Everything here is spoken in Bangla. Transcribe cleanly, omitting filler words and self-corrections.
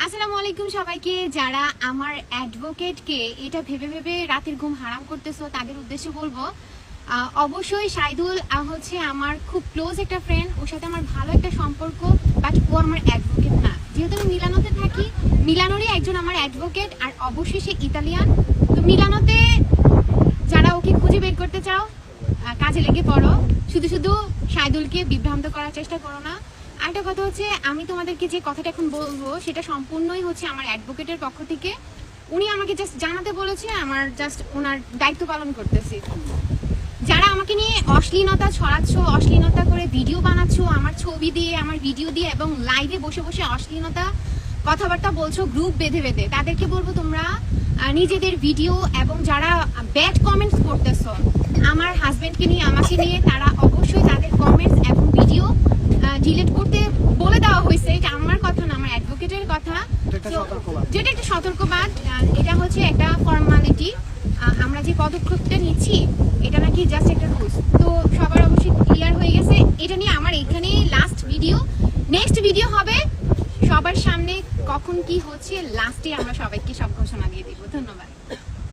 আসসালামু আলাইকুম সবাইকে। যারা আমার অ্যাডভোকেটকে এটা ভেবে ভেবে রাতের ঘুম হারাম করতেছো তাদের উদ্দেশ্যে বলবো, অবশ্যই সাইদুল হচ্ছে আমার খুব ক্লোজ একটা ফ্রেন্ড, ওর সাথে আমার ভালো একটা সম্পর্ক, বাট ও আমার অ্যাডভোকেট না। যেহেতু আমি মিলানোতে থাকি, মিলানোরই একজন আমার অ্যাডভোকেট, আর অবশ্যই সে ইতালিয়ান। তো মিলানোতে যারা ওকে খুঁজে বের করতে চাও কাজে লেগে পড়ো, শুধু শুধু সাইদুলকে বিভ্রান্ত করার চেষ্টা করো না। আরেকটা কথা হচ্ছে, আমি তোমাদেরকে যে কথাটা এখন বলবো সেটা সম্পূর্ণই হচ্ছে আমার অ্যাডভোকেটের পক্ষ থেকে। উনি আমাকে জাস্ট জানাতে বলেছে, আমার জাস্ট ওনার দায়িত্ব পালন করতেছি। যারা আমাকে নিয়ে অশ্লীলতা ছড়াচ্ছ, অশ্লীলতা করে ভিডিও বানাচ্ছ আমার ছবি দিয়ে, আমার ভিডিও দিয়ে, এবং লাইভে বসে বসে অশ্লীলতা কথাবার্তা বলছো গ্রুপ বেঁধে বেঁধে, তাদেরকে বলবো তোমরা নিজেদের ভিডিও এবং যারা ব্যাড কমেন্টস করতেছো আমার হাজবেন্ডকে নিয়ে, আমাকে নিয়ে, তারা অবশ্যই তাদের কমেন্টস এবং ভিডিও ডিলিট করতে বলে দেওয়া হয়েছে। এটা আমার কথা না, আমার অ্যাডভোকেটের কথা। যেটা একটা সতর্কবাদ, এটা হচ্ছে একটা ফর্মালিটি। আমরা যে পদক্ষেপটা নিচ্ছি এটা নাকি জাস্ট একটা রুলস। তো সবার অবশ্যই ক্লিয়ার হয়ে গেছে এটা নিয়ে। আমার এখানে লাস্ট ভিডিও, নেক্সট ভিডিও হবে সবার সামনে কখন কি হচ্ছে, লাস্টে আমরা সবাইকে সব ঘোষণা দিয়ে দিব। ধন্যবাদ।